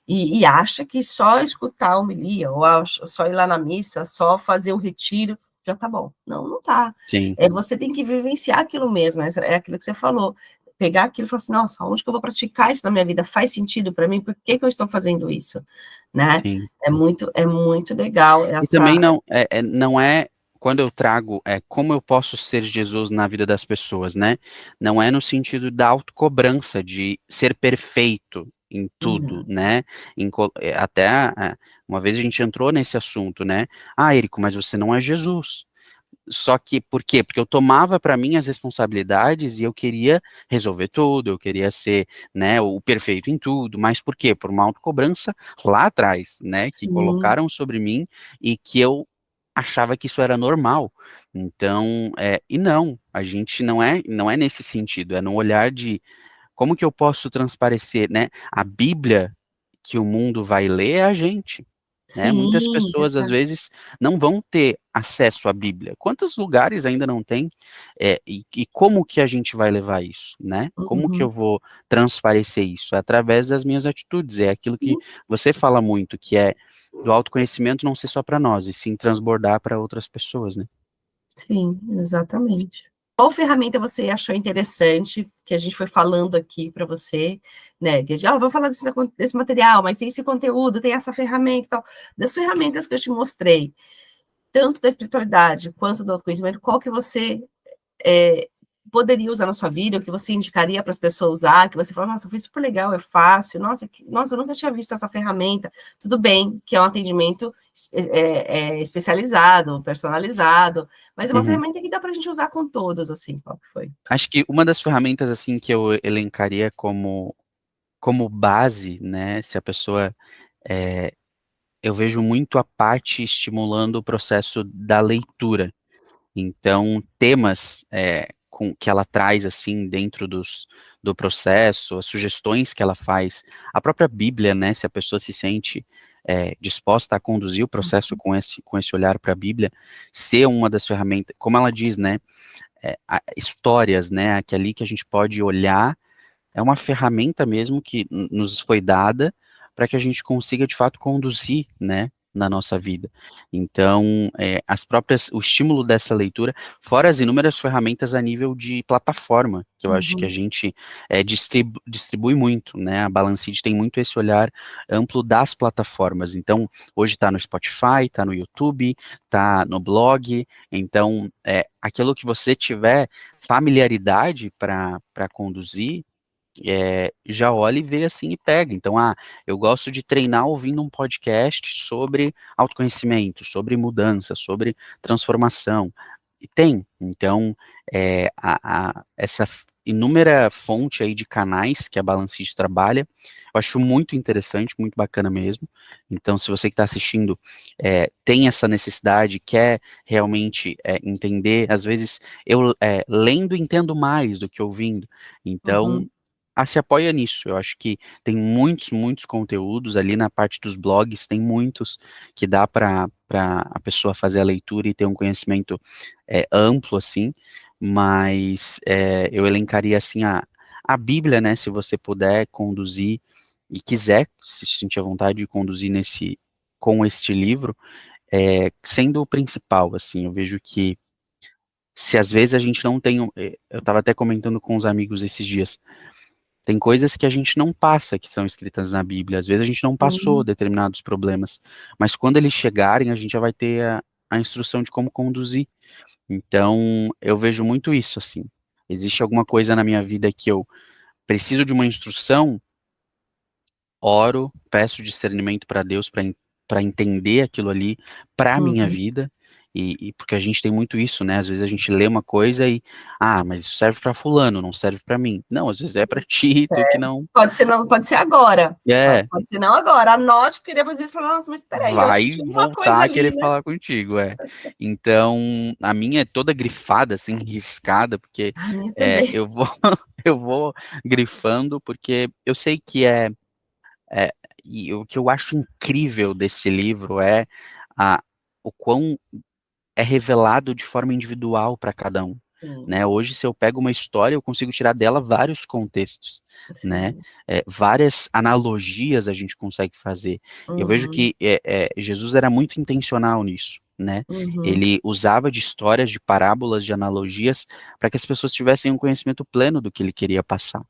E acha que só escutar a homilia, ou só ir lá na missa, só fazer o retiro, já tá bom. Não, não tá. sim, Você tem que vivenciar aquilo mesmo, é aquilo que você falou. Pegar aquilo e falar assim, nossa, onde que eu vou praticar isso na minha vida? Faz sentido para mim? Por que que eu estou fazendo isso? Né? sim. É muito legal E essa. também não é quando eu trago como eu posso ser Jesus na vida das pessoas, né? Não é no sentido da autocobrança, de ser perfeito em tudo, Não, né? Até uma vez a gente entrou nesse assunto, né? Ah, Érico, mas você não é Jesus. Só que, por quê? Porque eu tomava para mim as responsabilidades e eu queria resolver tudo, eu queria ser, né, o perfeito em tudo, mas por quê? Por uma autocobrança lá atrás, né, que sim, colocaram sobre mim e que eu achava que isso era normal. Então, e não, a gente não é nesse sentido, é no olhar de como que eu posso transparecer, né? A Bíblia que o mundo vai ler é a gente, né? Muitas sim, pessoas, às exato. vezes, não vão ter acesso à Bíblia. Quantos lugares ainda não tem? E como que a gente vai levar isso, né? Como que eu Uhum. vou transparecer isso? É através das minhas atitudes. É aquilo que você fala muito, que é do autoconhecimento não ser só para nós, e sim transbordar para outras pessoas, né? Sim, exatamente. Qual ferramenta você achou interessante que a gente foi falando aqui para você, né? Que a gente, vamos falar desse material, mas tem esse conteúdo, tem essa ferramenta e tal. Das ferramentas que eu te mostrei, tanto da espiritualidade quanto do autoconhecimento, qual que você é, poderia usar na sua vida, o que você indicaria para as pessoas usar, que você fala, nossa, foi super legal, é fácil, nossa, eu nunca tinha visto essa ferramenta. Tudo bem que é um atendimento especializado, personalizado, mas é uma Uhum. ferramenta que dá para a gente usar com todos, assim, qual que foi? Acho que uma das ferramentas assim que eu elencaria como base, né, se a pessoa eh, eu vejo muito a parte estimulando o processo da leitura. Então, temas que ela traz assim dentro do processo, as sugestões que ela faz, a própria Bíblia, né, se a pessoa se sente disposta a conduzir o processo com esse olhar para a Bíblia, ser uma das ferramentas, como ela diz, né, histórias, né, que ali que a gente pode olhar é uma ferramenta mesmo que nos foi dada para que a gente consiga de fato conduzir, né, na nossa vida. Então, o estímulo dessa leitura, fora as inúmeras ferramentas a nível de plataforma, que eu acho que a Uhum, gente distribui muito, né? A Balanced tem muito esse olhar amplo das plataformas. Então, hoje está no Spotify, está no YouTube, está no blog. Então, aquilo que você tiver familiaridade para conduzir já olha e vê assim e pega. Então, eu gosto de treinar ouvindo um podcast sobre autoconhecimento, sobre mudança, sobre transformação. E tem. Então, essa inúmera fonte aí de canais que a Balanced trabalha, eu acho muito interessante, muito bacana mesmo. Então, se você que está assistindo tem essa necessidade, quer realmente entender, às vezes eu lendo entendo mais do que ouvindo. Então, uhum. se apoia nisso. Eu acho que tem muitos, muitos conteúdos ali na parte dos blogs, tem muitos que dá para a pessoa fazer a leitura e ter um conhecimento amplo, assim, mas eu elencaria, assim, a Bíblia, né, se você puder conduzir e quiser se sentir à vontade de conduzir com este livro, sendo o principal, assim, eu vejo que se às vezes a gente não tem, eu estava até comentando com os amigos esses dias, tem coisas que a gente não passa que são escritas na Bíblia, às vezes a gente não passou Uhum, determinados problemas, mas quando eles chegarem, a gente já vai ter a instrução de como conduzir. Então, eu vejo muito isso, assim. Existe alguma coisa na minha vida que eu preciso de uma instrução, oro, peço discernimento para Deus para entender aquilo ali para a minha uhum, vida, e porque a gente tem muito isso, né? Às vezes a gente lê uma coisa e, mas isso serve para fulano, não serve para mim. Não, às vezes é para ti, tu que certo. não. Pode ser não, pode ser agora. É, Pode ser não agora. Anote, porque depois eles falam, nossa, mas espera aí, eu acho que vai tinha uma coisa voltar a ali, querer né? falar contigo, é. Então, a minha é toda grifada, assim, riscada, porque A minha também. eu vou eu vou grifando, porque eu sei que é, e o que eu acho incrível desse livro é a, o quão é revelado de forma individual para cada um. Sim, Né? Hoje, se eu pego uma história, eu consigo tirar dela vários contextos, né? sim. Várias analogias a gente consegue fazer. Eu vejo Uhum, que Jesus era muito intencional nisso, né? uhum. Ele usava de histórias, de parábolas, de analogias, para que as pessoas tivessem um conhecimento pleno do que ele queria passar,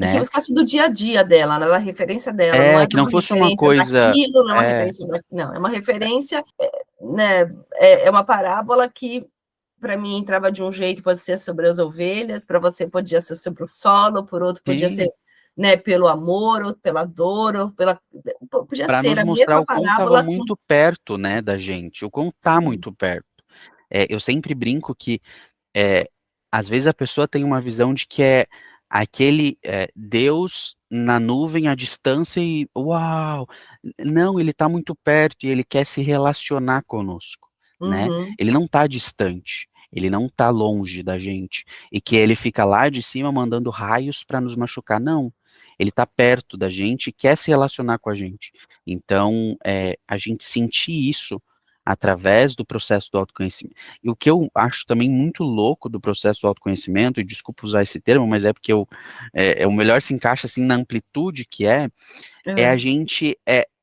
E que né? buscasse do dia a dia dela, né, da referência dela, não é Que não uma fosse uma referência coisa. daquilo, não é uma É, referência da não, é uma referência, né, é uma parábola que para mim entrava de um jeito, pode ser sobre as ovelhas, para você podia ser sobre o solo, por outro podia ser, sim, né, pelo amor, ou pela dor, ou pela podia para ser nos a mostrar mesma o quão estava parábola com muito perto, né, da gente, o quão tá sim. muito perto. Eu sempre brinco que é, às vezes a pessoa tem uma visão de que é aquele Deus na nuvem à distância e uau, não, ele está muito perto e ele quer se relacionar conosco, né? Uhum, Ele não está distante, ele não está longe da gente e que ele fica lá de cima mandando raios para nos machucar, não. Ele está perto da gente e quer se relacionar com a gente. Então, a gente sentir isso através do processo do autoconhecimento. E o que eu acho também muito louco do processo do autoconhecimento, e desculpa usar esse termo, mas é porque o melhor se encaixa assim na amplitude que é a hã, gente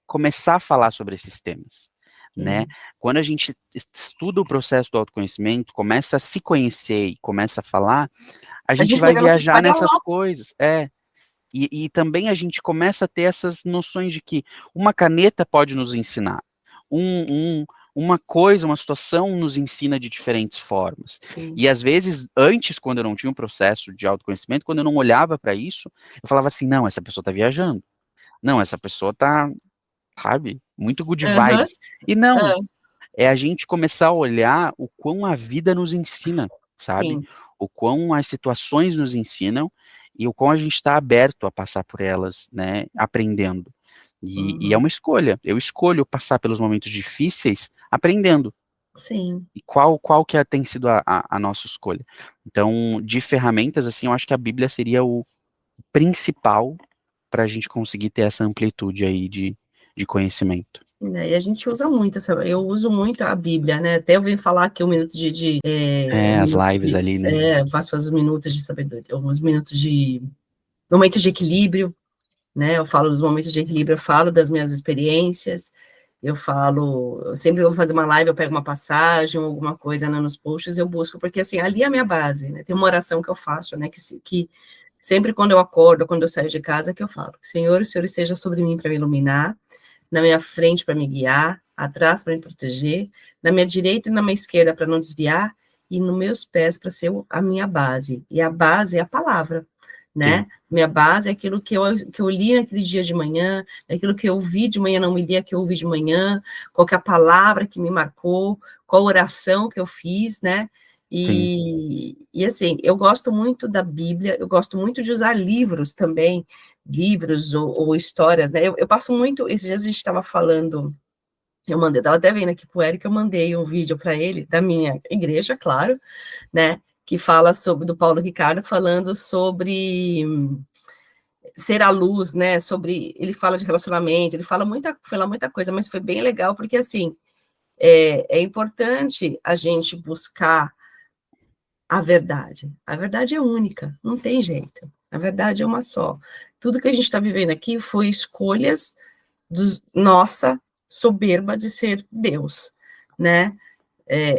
começar a falar sobre esses temas, né? sim. Quando a gente estuda o processo do autoconhecimento, começa a se conhecer e começa a falar, a A gente gente vai vai ver nossa viajar história nessas lá. coisas, e também a gente começa a ter essas noções de que uma caneta pode nos ensinar, um, um, uma coisa, uma situação nos ensina de diferentes formas. Sim. E às vezes, antes, quando eu não tinha um processo de autoconhecimento, quando eu não olhava para isso, eu falava assim: não, essa pessoa está viajando. Não, essa pessoa está, sabe, muito good Aham, vibes. E não, hã, é a gente começar a olhar o quão a vida nos ensina, sabe? sim. O quão as situações nos ensinam e o quão a gente está aberto a passar por elas, né? Aprendendo. E é Uhum, uma escolha. Eu escolho passar pelos momentos difíceis aprendendo. sim. E qual que tem sido a nossa escolha? Então, de ferramentas, assim, eu acho que a Bíblia seria o principal para a gente conseguir ter essa amplitude aí de conhecimento. Né, e a gente usa muito essa eu uso muito a Bíblia, né, até eu venho falar que o minuto As lives ali, né? faço os minutos de sabedoria, os minutos de momentos de equilíbrio, né, eu falo dos momentos de equilíbrio, eu falo das minhas experiências, eu sempre vou fazer uma live, eu pego uma passagem, alguma coisa, né, nos posts, eu busco, porque, assim, ali é a minha base, né, tem uma oração que eu faço, né, que sempre quando eu acordo, quando eu saio de casa, que eu falo: "Senhor, o Senhor esteja sobre mim para me iluminar, na minha frente para me guiar, atrás para me proteger, na minha direita e na minha esquerda para não desviar, e nos meus pés para ser a minha base. E a base é a palavra, Sim, né? Minha base é aquilo que eu li naquele dia de manhã, é aquilo que eu ouvi de manhã, não me li, que eu ouvi de manhã, qual que é a palavra que me marcou, qual oração que eu fiz, né? sim. E assim, eu gosto muito da Bíblia, eu gosto muito de usar livros também, livros ou histórias, né? Eu passo muito. Esses dias a gente estava falando, estava até vendo aqui para o Eric, eu mandei um vídeo para ele, da minha igreja, claro, né? Que fala sobre, do Paulo Ricardo, falando sobre ser a luz, né, sobre, ele fala de relacionamento, ele fala muita coisa, mas foi bem legal, porque, assim, é importante a gente buscar a verdade é única, não tem jeito, a verdade é uma só, tudo que a gente está vivendo aqui foi escolhas nossa soberba de ser Deus, né,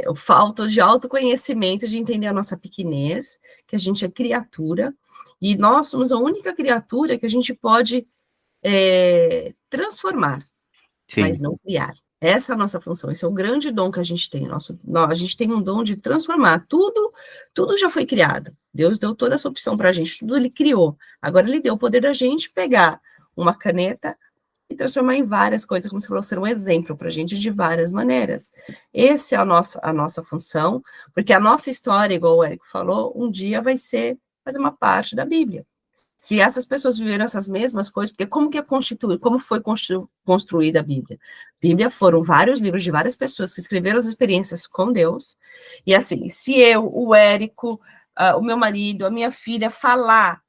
o falta de autoconhecimento, de entender a nossa pequenez, que a gente é criatura, e nós somos a única criatura que a gente pode transformar, mas Sim, não criar. Essa é a nossa função, esse é o grande dom que a gente tem. A gente tem um dom de transformar. Tudo já foi criado. Deus deu toda essa opção para a gente, tudo ele criou. Agora ele deu o poder da gente pegar uma caneta e transformar em várias coisas, como você falou, ser um exemplo para a gente de várias maneiras. Essa é a nossa função, porque a nossa história, igual o Érico falou, um dia vai fazer uma parte da Bíblia. Se essas pessoas viveram essas mesmas coisas, porque como foi construída a Bíblia? Bíblia foram vários livros de várias pessoas que escreveram as experiências com Deus, e assim, se eu, o Érico, o meu marido, a minha filha, falar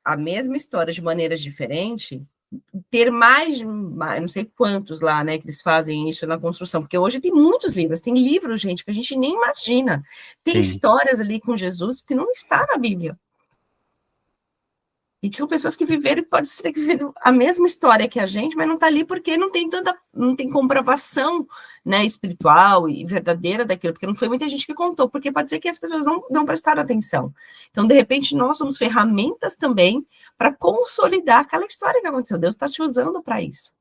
a mesma história de maneiras diferentes, ter mais, não sei quantos lá, né, que eles fazem isso na construção, porque hoje tem muitos livros, tem livros, gente, que a gente nem imagina, tem sim. histórias ali com Jesus que não está na Bíblia, e que são pessoas que viveram, que pode ser que viveram a mesma história que a gente, mas não está ali porque não tem comprovação, né, espiritual e verdadeira daquilo, porque não foi muita gente que contou, porque pode ser que as pessoas não prestaram atenção. Então, de repente, nós somos ferramentas também para consolidar aquela história que aconteceu. Deus está te usando para isso,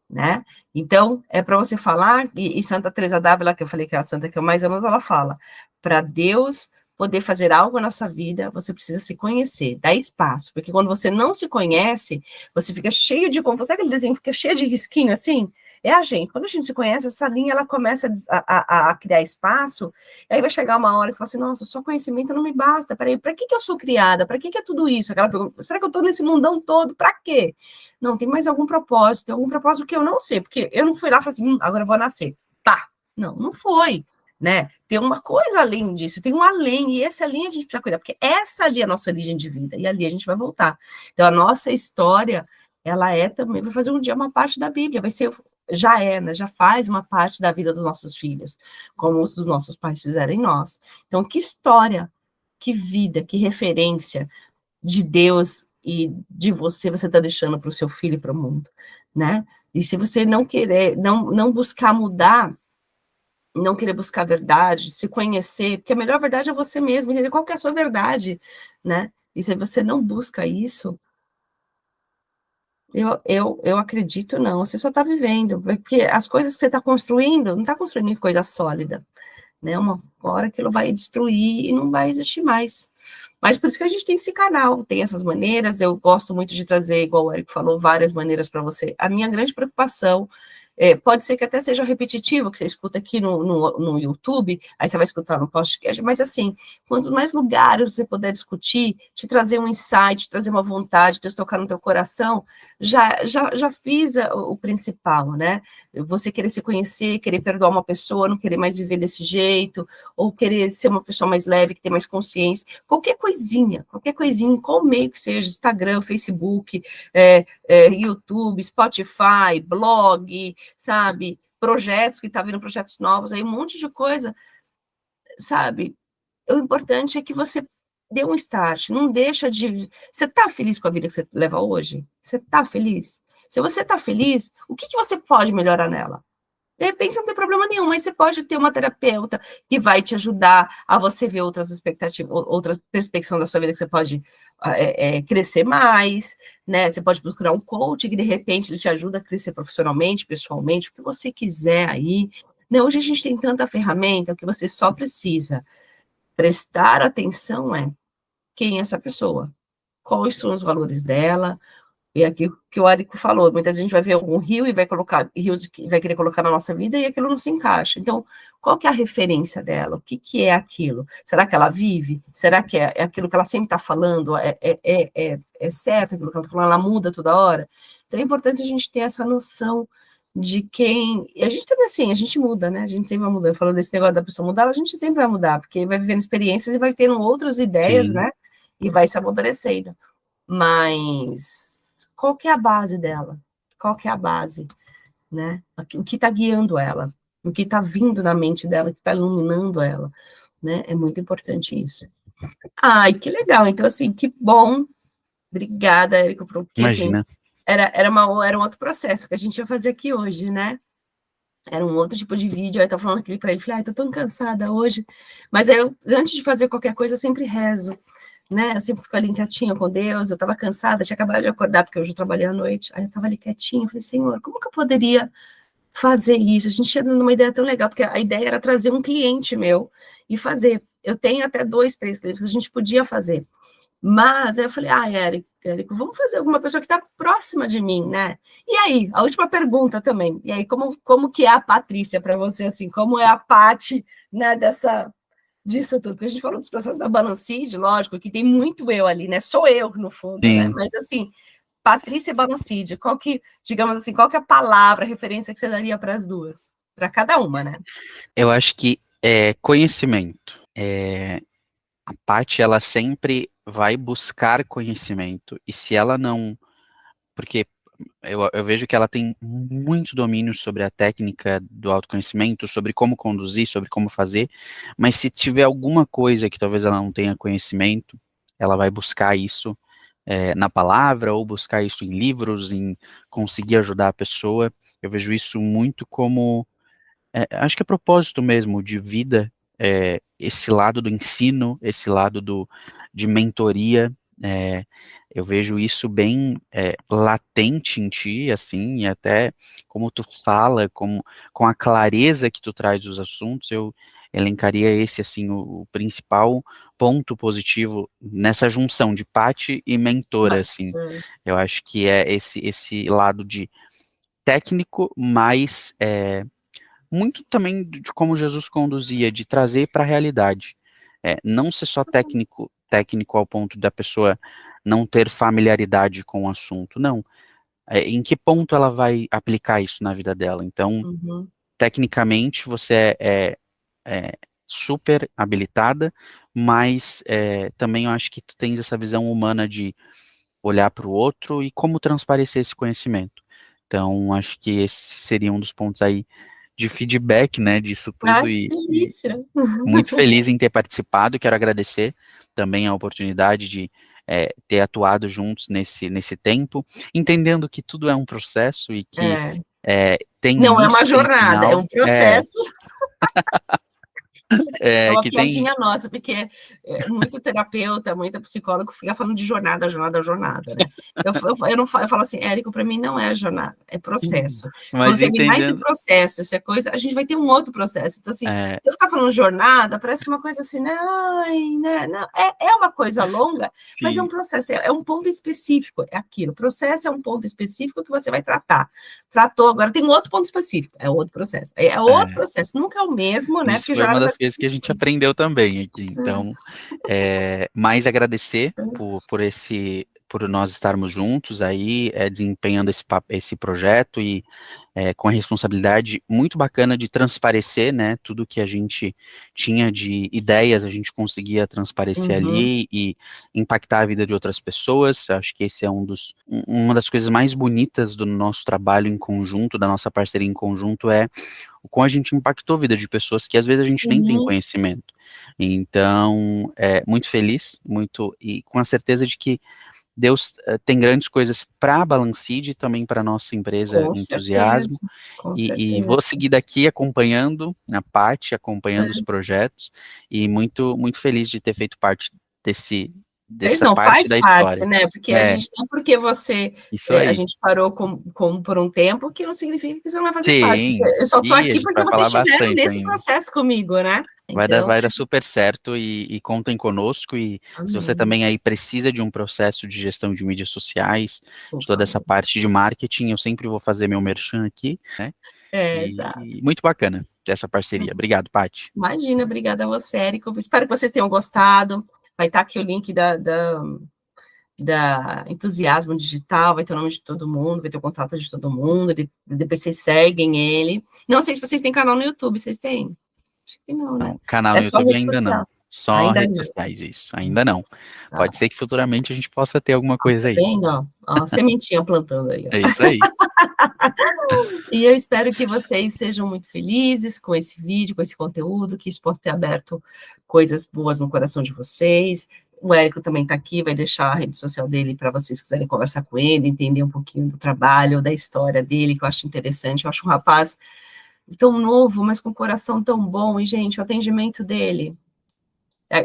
né? Então, é para você falar, e Santa Teresa d'Ávila, que eu falei que é a santa que eu mais amo, ela fala, para Deus poder fazer algo na sua vida, você precisa se conhecer, dar espaço, porque quando você não se conhece, você fica cheio de confusão, sabe aquele desenho que fica cheio de risquinho assim? É a gente, quando a gente se conhece, essa linha, ela começa a criar espaço, aí vai chegar uma hora que você fala assim, nossa, só conhecimento não me basta, peraí, para que eu sou criada? Para que é tudo isso? Aquela pergunta, será que eu estou nesse mundão todo? Para quê? Não, tem mais algum propósito, tem algum propósito que eu não sei, porque eu não fui lá e falei assim, agora eu vou nascer. Tá. Não foi, né? Tem uma coisa além disso, tem um além, e esse além a gente precisa cuidar, porque essa ali é a nossa origem de vida, e ali a gente vai voltar. Então, a nossa história, ela também, vai fazer um dia uma parte da Bíblia, vai ser, já é, né? Já faz uma parte da vida dos nossos filhos, como os dos nossos pais fizeram em nós. Então, que história, que vida, que referência de Deus e de você está deixando para o seu filho e para o mundo, né? E se você não querer, não buscar mudar, não querer buscar a verdade, se conhecer, porque a melhor verdade é você mesmo, entender qual que é a sua verdade, né? E se você não busca isso, eu acredito não, você só está vivendo, porque as coisas que você está construindo, não está construindo coisa sólida, né? Uma hora aquilo vai destruir e não vai existir mais. Mas por isso que a gente tem esse canal, tem essas maneiras, eu gosto muito de trazer, igual o Eric falou, várias maneiras para você. A minha grande preocupação, pode ser que até seja repetitivo, que você escuta aqui no YouTube, aí você vai escutar no podcast, mas assim, quantos mais lugares você puder discutir, te trazer um insight, te trazer uma vontade, te tocar no teu coração, já fiz o principal, né? Você querer se conhecer, querer perdoar uma pessoa, não querer mais viver desse jeito, ou querer ser uma pessoa mais leve, que tem mais consciência, qualquer coisinha, em qual meio que seja, Instagram, Facebook, YouTube, Spotify, blog, sabe, projetos que tá vindo, projetos novos, aí um monte de coisa, sabe, o importante é que você dê um start, não deixa de... Você tá feliz com a vida que você leva hoje? Você tá feliz? Se você tá feliz, o que você pode melhorar nela? De repente não tem problema nenhum, mas você pode ter uma terapeuta que vai te ajudar a você ver outras expectativas, outra perspectiva da sua vida que você pode crescer mais, né? Você pode procurar um coach que de repente ele te ajuda a crescer profissionalmente, pessoalmente, o que você quiser aí. Né? Hoje a gente tem tanta ferramenta que você só precisa prestar atenção quem é essa pessoa, quais são os valores dela, e aqui que o Érico falou, muitas vezes a gente vai ver algum rio e vai colocar rios que vai querer colocar na nossa vida e aquilo não se encaixa. Então, qual que é a referência dela? O que é aquilo? Será que ela vive? Será que é aquilo que ela sempre está falando? É certo aquilo que ela está falando? Ela muda toda hora? Então, é importante a gente ter essa noção de quem... E a gente também, assim, a gente muda, né? A gente sempre vai mudando. Falando desse negócio da pessoa mudar, a gente sempre vai mudar, porque vai vivendo experiências e vai tendo outras ideias, sim. né? E vai se amadurecendo. mas qual que é a base dela? Qual que é a base, né? O que está guiando ela? O que está vindo na mente dela, o que está iluminando ela, né? É muito importante isso. Ai, que legal. Então, assim, que bom. Obrigada, Érico, porque, assim, Imagina. era um outro processo que a gente ia fazer aqui hoje, né? Era um outro tipo de vídeo, aí eu tava falando aquele para ele, falei, ai, tô tão cansada hoje. Mas aí, antes de fazer qualquer coisa, eu sempre rezo, né? Eu sempre fico ali quietinha com Deus, eu tava cansada, tinha acabado de acordar, porque hoje eu trabalhei à noite, aí eu tava ali quietinha, falei, Senhor, como que eu poderia fazer isso? A gente tinha numa ideia tão legal, porque a ideia era trazer um cliente meu e fazer. Eu tenho até 2, 3 clientes que a gente podia fazer. Mas aí eu falei, Érico, vamos fazer alguma pessoa que está próxima de mim, né? E aí, a última pergunta também. E aí, como que é a Patrícia para você, assim? Como é a Paty, né, disso tudo? Porque a gente falou dos processos da Balancide, lógico, que tem muito eu ali, né? Sou eu, no fundo, né? Sim, Mas, assim, Patrícia e Balancide, qual que, digamos assim, qual que é a palavra, a referência que você daria para as duas? Para cada uma, né? eu acho que conhecimento. A Paty, ela sempre vai buscar conhecimento. E se ela não. Porque eu vejo que ela tem muito domínio sobre a técnica do autoconhecimento, sobre como conduzir, sobre como fazer, mas se tiver alguma coisa que talvez ela não tenha conhecimento, ela vai buscar isso na palavra ou buscar isso em livros, em conseguir ajudar a pessoa. Eu vejo isso muito como acho que é propósito mesmo de vida, esse lado do ensino, esse lado de mentoria, é, eu vejo isso bem latente em ti, assim, e até como tu fala, com a clareza que tu traz dos assuntos, eu elencaria esse, assim, o principal ponto positivo nessa junção de Paty e mentora, assim, Bacana. eu acho que é esse lado de técnico, mas muito também de como Jesus conduzia, de trazer para a realidade. Não ser só técnico ao ponto da pessoa não ter familiaridade com o assunto, não. Em que ponto ela vai aplicar isso na vida dela? Então, Uhum. tecnicamente, você é super habilitada, mas também eu acho que tu tens essa visão humana de olhar para o outro e como transparecer esse conhecimento. Então, acho que esse seria um dos pontos aí de feedback, né, disso Ai, tudo que e delícia. muito feliz em ter participado, quero agradecer também a oportunidade de ter atuado juntos nesse tempo, entendendo que tudo é um processo e que É. tem Não é início, uma tem jornada, é final, um processo. É uma que tem, piadinha nossa, porque muito terapeuta, muita psicólogo fica falando de jornada, jornada, jornada, né? Eu não falo, eu falo assim, Érico, para mim não é jornada, é processo. Quando mas terminar esse entendendo, processo, essa coisa, a gente vai ter um outro processo. Então, assim, é, se eu ficar falando jornada, parece que uma coisa assim, né? Ai, né? Não, é uma coisa longa, mas é um sim, processo, é um ponto específico, é aquilo. O processo é um ponto específico que você vai tratar. Tratou, agora tem um outro ponto específico, é outro processo. É outro é, processo, nunca é o mesmo, né? isso Porque foi uma jornada das parece coisas que a gente que aprendeu também aqui. Então, mais agradecer por nós estarmos juntos aí, desempenhando esse projeto e com a responsabilidade muito bacana de transparecer, né, tudo que a gente tinha de ideias, a gente conseguia transparecer Uhum, ali e impactar a vida de outras pessoas. Acho que esse é uma das coisas mais bonitas do nosso trabalho em conjunto, da nossa parceria em conjunto, é o quão a gente impactou a vida de pessoas que às vezes a gente nem tem uhum, conhecimento. Então, muito feliz, muito, e com a certeza de que Deus tem grandes coisas para a Balancide e também para a nossa empresa com Entusiasmo, certeza, com e certeza. vou seguir daqui acompanhando a parte, acompanhando os projetos, e muito, muito feliz de ter feito parte Fez dessa não, parte faz da parte, história. né, porque a É, gente não porque você, isso a aí. gente parou por um tempo, que não significa que você não vai fazer parte, porque Sim, eu só tô e a aqui gente porque vai vocês falar estiveram bastante nesse ainda. processo comigo, né. Então, Vai dar super certo e contem conosco. E se você amém, também aí precisa de um processo de gestão de mídias sociais, por de toda essa favor. parte de marketing, eu sempre vou fazer meu merchan aqui, né? Exato. E muito bacana ter essa parceria. Obrigado, Paty. Imagina, obrigada a você, Érico. Espero que vocês tenham gostado. Vai estar aqui o link da Entusiasmo Digital, vai ter o nome de todo mundo, vai ter o contato de todo mundo, depois vocês seguem ele. Não sei se vocês têm canal no YouTube, vocês têm? Acho que não, né? Não, canal É no só YouTube rede ainda não. social. Só Ainda redes não. sociais, isso. Ainda não. Tá. Pode ser que futuramente a gente possa ter alguma coisa Tá aí. vendo, ó? Ó, a sementinha plantando aí, ó. É isso aí. E eu espero que vocês sejam muito felizes com esse vídeo, com esse conteúdo, que isso possa ter aberto coisas boas no coração de vocês. O Érico também está aqui, vai deixar a rede social dele para vocês quiserem conversar com ele, entender um pouquinho do trabalho, da história dele, que eu acho interessante. Eu acho um rapaz tão novo, mas com um coração tão bom. E, gente, o atendimento dele,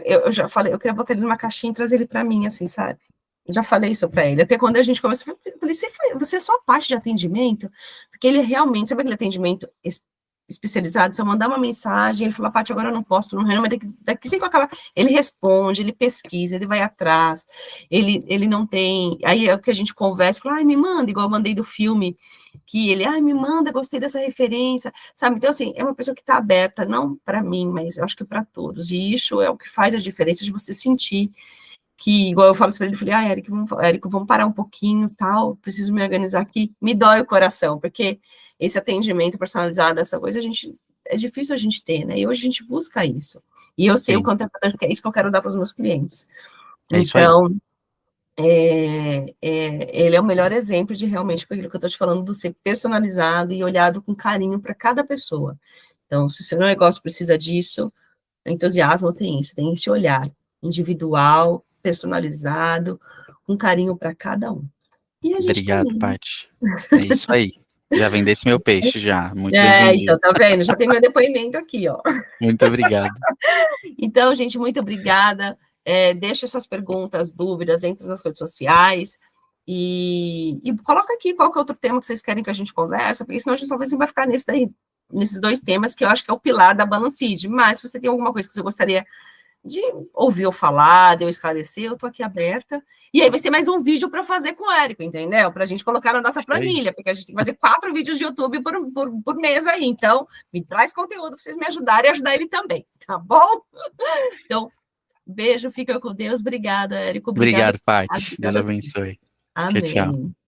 eu já falei, eu queria botar ele numa caixinha e trazer ele para mim, assim, sabe? Eu já falei isso para ele. Até quando a gente começou, eu falei, você é só parte de atendimento? Porque ele realmente, sabe aquele atendimento especializado? Se eu mandar uma mensagem, ele fala, Paty, agora eu não posso, não, mas daqui sempre acabar. Ele responde, ele pesquisa, ele vai atrás, ele não tem. Aí é o que a gente conversa, fala, ai, me manda, igual eu mandei do filme, que ele, ai, me manda, gostei dessa referência, sabe? Então, assim, é uma pessoa que está aberta, não para mim, mas eu acho que para todos. E isso é o que faz a diferença de você sentir que, igual eu falo isso para ele, eu falei, Érico, vamos parar um pouquinho, tal, preciso me organizar aqui, me dói o coração, porque esse atendimento personalizado, essa coisa, é difícil a gente ter, né, e hoje a gente busca isso, e eu sei o Sim, quanto é importante, porque é isso que eu quero dar para os meus clientes, é isso aí. então, ele é o melhor exemplo de realmente aquilo que eu estou te falando, do ser personalizado e olhado com carinho para cada pessoa, então, se o seu negócio precisa disso, entusiasmo tem esse olhar individual, personalizado, com carinho para cada um. E a gente Obrigado, também. Paty. É isso aí. Já vendesse meu peixe já. Muito bem Então, vendido. tá vendo? Já tem meu depoimento aqui, ó. Muito obrigado. Então, gente, muito obrigada. Deixe suas perguntas, dúvidas, entre nas redes sociais. E coloca aqui qual que é outro tema que vocês querem que a gente converse, porque senão a gente só vai ficar nesses dois temas, que eu acho que é o pilar da Balancid. Mas se você tem alguma coisa que você gostaria de ouvir eu falar, de eu esclarecer, eu estou aqui aberta. E aí vai ser mais um vídeo para fazer com o Érico, entendeu? Para a gente colocar na nossa Isso aí. planilha, porque a gente tem que fazer 4 vídeos de YouTube por mês aí. Então, me traz conteúdo para vocês me ajudarem e ajudar ele também, tá bom? Então, beijo, fica com Deus. Obrigada, Érico. Obrigada. Obrigado, Paty. Deus Obrigada. abençoe. Tchau, tchau. Amém.